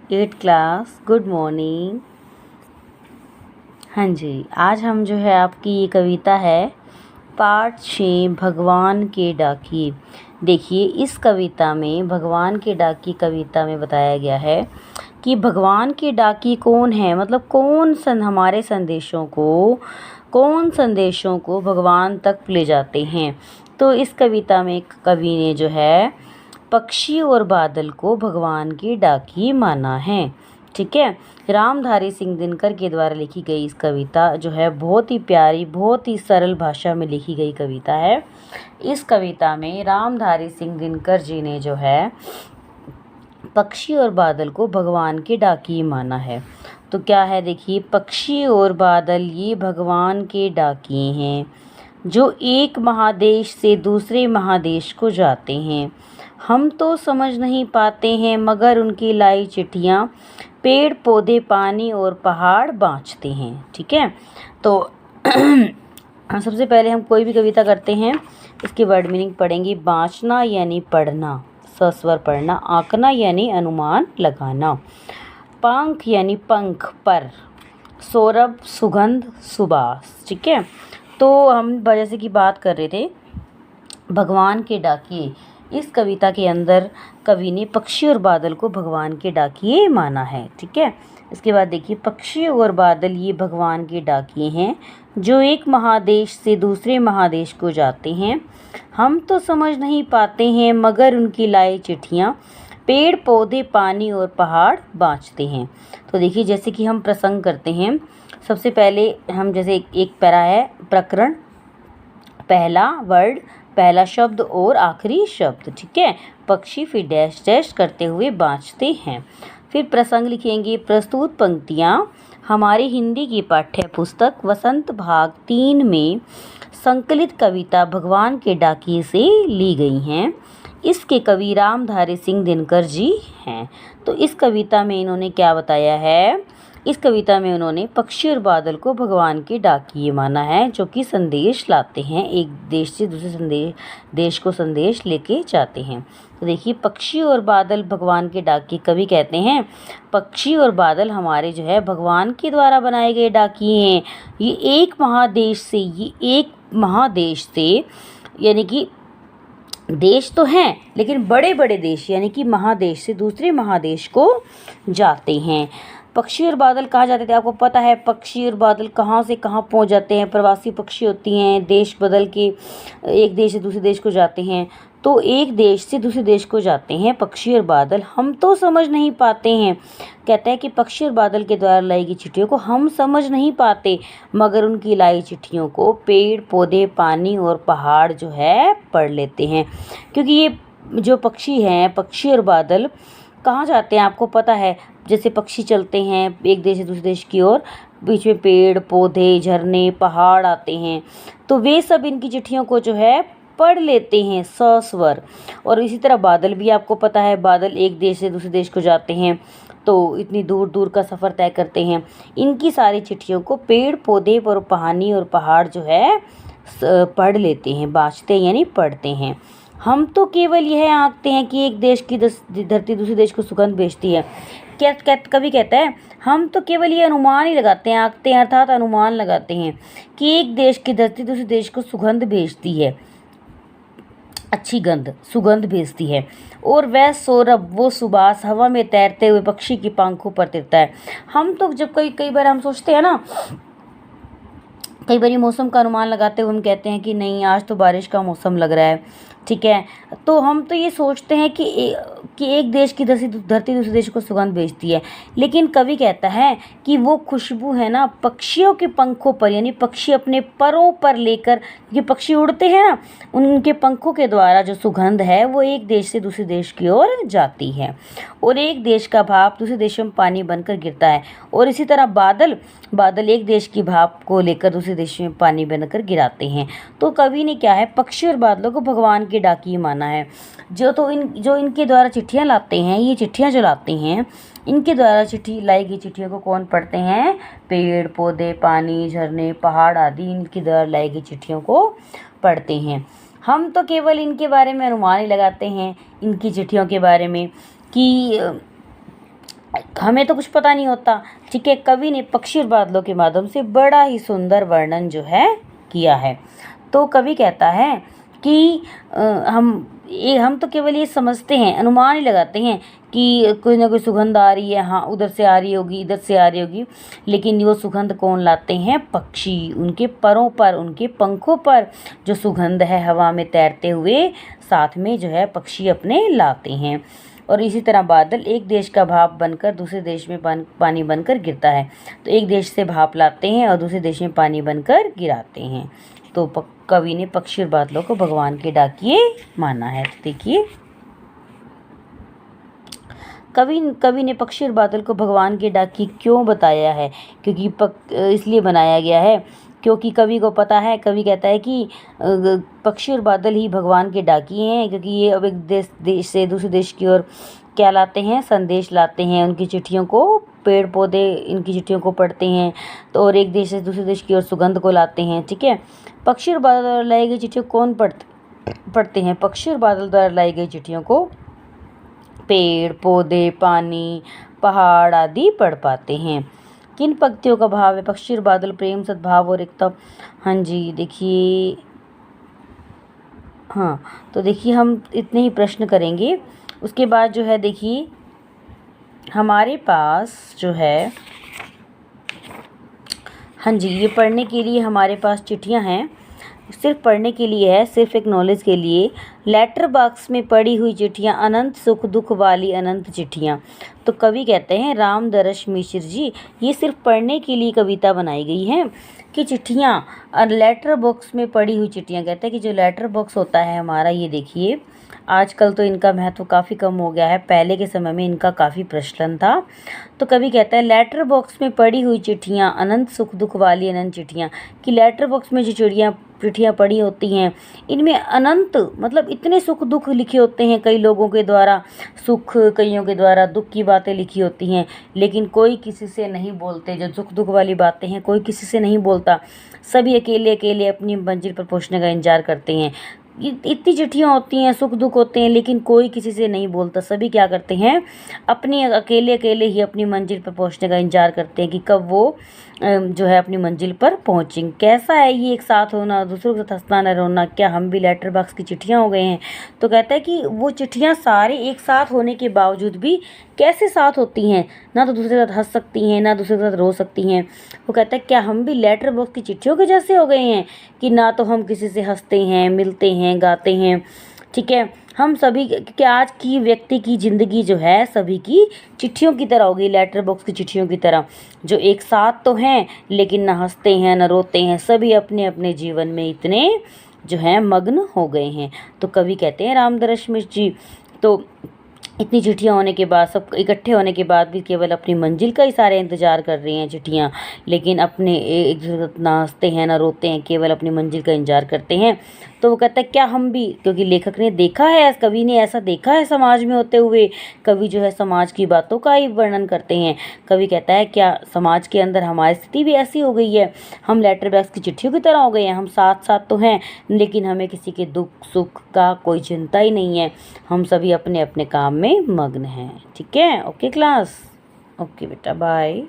Eight class, good morning. हाँ जी, आज हम जो है आपकी ये कविता है पाठ 6 भगवान के डाकिए। देखिए, इस कविता में भगवान के डाकिए कविता में बताया गया है कि भगवान के डाकिए कौन है, मतलब हमारे संदेशों को भगवान तक ले जाते हैं। तो इस कविता में कवि ने जो है पक्षी और बादल को भगवान के डाकिए माना है। ठीक है, रामधारी सिंह दिनकर के द्वारा लिखी गई इस कविता जो है बहुत ही प्यारी, बहुत ही सरल भाषा में लिखी गई कविता है। इस कविता में रामधारी सिंह दिनकर जी ने जो है पक्षी और बादल को भगवान के डाकिए माना है। तो क्या है, देखिए, पक्षी और बादल ये भगवान के डाकिए हैं जो एक महादेश से दूसरे महादेश को जाते हैं। हम तो समझ नहीं पाते हैं मगर उनकी लाई चिट्ठियाँ पेड़ पौधे पानी और पहाड़ बाँचते हैं। ठीक है, तो सबसे पहले हम कोई भी कविता करते हैं इसकी वर्ड मीनिंग पढ़ेंगे। बाँचना यानी पढ़ना, सस्वर पढ़ना। आंकना यानी अनुमान लगाना। पंख यानी पंख पर। सौरभ सुगंध सुबास। ठीक है, तो हम जैसे कि बात कर रहे थे भगवान के डाकिए। इस कविता के अंदर कवि ने पक्षी और बादल को भगवान के डाकिए माना है। ठीक है, इसके बाद देखिए, पक्षी और बादल ये भगवान के डाकिए हैं जो एक महादेश से दूसरे महादेश को जाते हैं। हम तो समझ नहीं पाते हैं मगर उनकी लाई चिट्ठियाँ पेड़ पौधे पानी और पहाड़ बाँचते हैं। तो देखिए, जैसे कि हम प्रसंग करते हैं, सबसे पहले हम जैसे एक पैरा है प्रकरण, पहला वर्ड, पहला शब्द और आखिरी शब्द। ठीक है, पक्षी फिर डैश डैश करते हुए बाँचते हैं। फिर प्रसंग लिखेंगे। प्रस्तुत पंक्तियाँ हमारी हिंदी की पाठ्य पुस्तक वसंत भाग 3 में संकलित कविता भगवान के डाकिए से ली गई हैं। इसके कवि रामधारी सिंह दिनकर जी हैं। तो इस कविता में इन्होंने क्या बताया है, इस कविता में उन्होंने पक्षी और बादल को भगवान के डाकिए माना है जो कि संदेश लाते हैं, एक देश से दूसरे देश को संदेश लेके जाते हैं। तो देखिए, पक्षी और बादल भगवान के डाकिए। कवि कहते हैं पक्षी और बादल हमारे जो है भगवान के द्वारा बनाए गए डाकिए हैं। ये एक महादेश से यानी कि देश तो हैं लेकिन बड़े बड़े देश यानी कि महादेश से दूसरे महादेश को जाते हैं। पक्षी और बादल कहाँ जाते थे, आपको पता है पक्षी और बादल कहाँ से कहाँ पहुँच जाते हैं। प्रवासी पक्षी होती हैं, देश बदल के एक देश से दूसरे देश को जाते हैं। तो एक देश से दूसरे देश को जाते हैं पक्षी और बादल। हम तो समझ नहीं पाते हैं, कहता है कि पक्षी और बादल के द्वारा लाई गई चिट्ठियों को हम समझ नहीं पाते मगर उनकी लाई चिट्ठियों को पेड़ पौधे पानी और पहाड़ जो है पढ़ लेते हैं। क्योंकि ये जो पक्षी हैं, पक्षी और बादल कहाँ जाते हैं आपको पता है। जैसे पक्षी चलते हैं एक देश से दूसरे देश की ओर, बीच में पेड़ पौधे झरने पहाड़ आते हैं, तो वे सब इनकी चिट्ठियों को जो है पढ़ लेते हैं सस्वर। और इसी तरह बादल भी आपको पता है, बादल एक देश से दूसरे देश को जाते हैं तो इतनी दूर दूर का सफ़र तय करते हैं। इनकी सारी चिट्ठियों को पेड़ पौधे पर पानी और पहाड़ जो है पढ़ लेते हैं, बाँचते यानी पढ़ते हैं। हम तो केवल यह आंकते हैं कि एक देश की धरती दूसरे देश को सुगंध भेजती है। कवि कहता है हम तो केवल ये अनुमान ही लगाते हैं, आंकते हैं अर्थात अनुमान लगाते हैं कि एक देश की धरती दूसरे देश को सुगंध भेजती है, अच्छी सुगंध भेजती है। और वह सौरभ वो सुबास हवा में तैरते हुए पक्षी की पंखों पर तिरता है। हम तो जब कई बार हम सोचते हैं ना, कई बार मौसम का अनुमान लगाते हुए हम कहते हैं कि नहीं आज तो बारिश का मौसम लग रहा है। ठीक है, तो हम तो ये सोचते हैं कि एक देश की धरती दूसरे देश को सुगंध भेजती है, लेकिन कवि कहता है कि वो खुशबू है ना पक्षियों के पंखों पर, यानी पक्षी अपने परों पर लेकर, क्योंकि पक्षी उड़ते हैं ना, उनके पंखों के द्वारा जो सुगंध है वो एक देश से दूसरे देश की ओर जाती है और एक देश का भाप दूसरे देश में पानी बनकर गिरता है। और इसी तरह बादल एक देश की भाप को लेकर दूसरे देश में पानी बनकर गिराते हैं। तो कवि ने क्या है, पक्षी और बादलों को भगवान के डाकिए माना है। जो इनके द्वारा चिट्ठियाँ लाते हैं, ये चिट्ठियाँ जो लाते हैं, इनके द्वारा लाई गई चिट्ठियों को कौन पढ़ते हैं, पेड़ पौधे पानी झरने पहाड़ आदि इनके द्वारा लाई गई चिट्ठियों को पढ़ते हैं। हम तो केवल इनके बारे में अनुमान ही लगाते हैं, इनकी चिट्ठियों के बारे में, कि हमें तो कुछ पता नहीं होता। ठीक है, कवि ने पक्षी और बादलों के माध्यम से बड़ा ही सुंदर वर्णन जो है किया है। तो कवि कहता है कि हम तो केवल ये समझते हैं, अनुमान ही लगाते हैं कि कोई ना कोई सुगंध आ रही है, हाँ उधर से आ रही होगी, इधर से आ रही होगी, लेकिन वो सुगंध कौन लाते हैं? पक्षी। उनके परों पर, उनके पंखों पर जो सुगंध है हवा में तैरते हुए साथ में जो है पक्षी अपने लाते हैं। और इसी तरह बादल एक देश का भाप बनकर दूसरे देश में पानी बनकर गिरता है। तो एक देश से भाप लाते हैं और दूसरे देश में पानी बनकर गिराते हैं। तो कवि ने पक्षी और बादलों को भगवान के डाकिए माना है। तो देखिए, कवि ने पक्षी और बादल को भगवान के डाकिए क्यों बताया है? क्योंकि इसलिए बनाया गया है क्योंकि कवि को पता है, कवि कहता है कि पक्षी और बादल ही भगवान के डाकिए हैं, क्योंकि ये अब एक देश से दूसरे देश की ओर क्या लाते हैं? संदेश लाते हैं। उनकी चिट्ठियों को, पेड़ पौधे इनकी चिट्ठियों को पढ़ते हैं, तो और एक देश से दूसरे देश की ओर सुगंध को लाते हैं। ठीक है, पक्षी और बादल द्वारा लाई गई चिट्ठियों कौन पढ़ते हैं? पक्षी और बादल द्वारा लाई गई चिट्ठियों को पेड़ पौधे, पानी, पहाड़ आदि पढ़ पाते हैं। किन पंक्तियों का भाव है? पक्षी और बादल प्रेम, सद्भाव और एकता। हाँ जी, देखिए, हाँ तो देखिए हम इतने ही प्रश्न करेंगे। उसके बाद जो है देखिए हमारे पास जो है, हाँ जी, ये पढ़ने के लिए हमारे पास चिट्ठियाँ हैं, सिर्फ पढ़ने के लिए है, सिर्फ एक नॉलेज के लिए। लेटर बॉक्स में पड़ी हुई चिट्ठियाँ, अनंत सुख दुख वाली अनंत चिट्ठियाँ। तो कवि कहते हैं रामदरस मिश्र जी, ये सिर्फ पढ़ने के लिए कविता बनाई गई है कि चिट्ठियाँ लेटर बॉक्स में पड़ी हुई चिट्ठियाँ। कहते हैं कि जो लेटर बॉक्स होता है हमारा, ये देखिए आजकल तो इनका महत्व काफ़ी कम हो गया है, पहले के समय में इनका काफ़ी प्रचलन था। तो कवि कहता है लेटर बॉक्स में पड़ी हुई चिट्ठियाँ, अनंत सुख दुख वाली अनंत चिट्ठियाँ, कि लेटर बॉक्स में जो चिट्ठियाँ पड़ी होती हैं, इनमें अनंत मतलब इतने सुख दुख लिखे होते हैं। कई लोगों के द्वारा सुख, कईयों के द्वारा दुख की बातें लिखी होती हैं, लेकिन कोई किसी से नहीं बोलते। जो सुख दुख वाली बातें हैं कोई किसी से नहीं बोलता, सभी अकेले अकेले अपनी मंजिल पर पहुंचने का इंतजार करते हैं। इतनी चिट्ठियाँ होती हैं, सुख दुख होते हैं, लेकिन कोई किसी से नहीं बोलता। सभी क्या करते हैं? अपनी अकेले अकेले ही अपनी मंजिल पर पहुंचने का इंतजार करते हैं कि कब वो जो है अपनी मंजिल पर पहुंचेंगे। कैसा है ये एक साथ होना, दूसरों के साथ हंसना न रोना? क्या हम भी लेटर बॉक्स की चिट्ठियाँ हो गए हैं? तो कहता है कि वो चिट्ठियाँ सारे एक साथ होने के बावजूद भी कैसे साथ होती हैं? ना तो दूसरे के साथ हंस सकती हैं, ना दूसरे के साथ रो सकती हैं। वो कहता है क्या हम भी लेटर बॉक्स की चिट्ठियों के जैसे हो गए हैं कि ना तो हम किसी से हंसते हैं, मिलते हैं, गाते हैं? ठीक है, हम सभी कि आज की व्यक्ति की ज़िंदगी जो है सभी की चिट्ठियों की तरह होगी, लेटर बॉक्स की चिट्ठियों की तरह, जो एक साथ तो हैं लेकिन ना हंसते हैं ना रोते हैं। सभी अपने अपने जीवन में इतने जो हैं मग्न हो गए हैं। तो कवि कहते हैं रामदरस मिश्र जी, तो इतनी चिट्ठियाँ होने के बाद, सब इकट्ठे होने के बाद भी केवल अपनी मंजिल का ही सारे इंतज़ार कर रही हैं चिट्ठियाँ, लेकिन अपने एक दूसरे के साथ ना हंसते हैं ना रोते हैं, केवल अपनी मंजिल का इंतज़ार करते हैं। तो वो कहता है क्या हम भी, क्योंकि लेखक ने देखा है, कवि ने ऐसा देखा है समाज में होते हुए। कवि जो है समाज की बातों का ही वर्णन करते हैं। कवि कहता है क्या समाज के अंदर हमारी स्थिति भी ऐसी हो गई है? हम लेटर बॉक्स की चिट्ठियों की तरह हो गए हैं। हम साथ साथ तो हैं, लेकिन हमें किसी के दुख सुख का कोई चिंता ही नहीं है। हम सभी अपने अपने काम में मग्न हैं। ठीक है, ओके क्लास, ओके बेटा, बाय।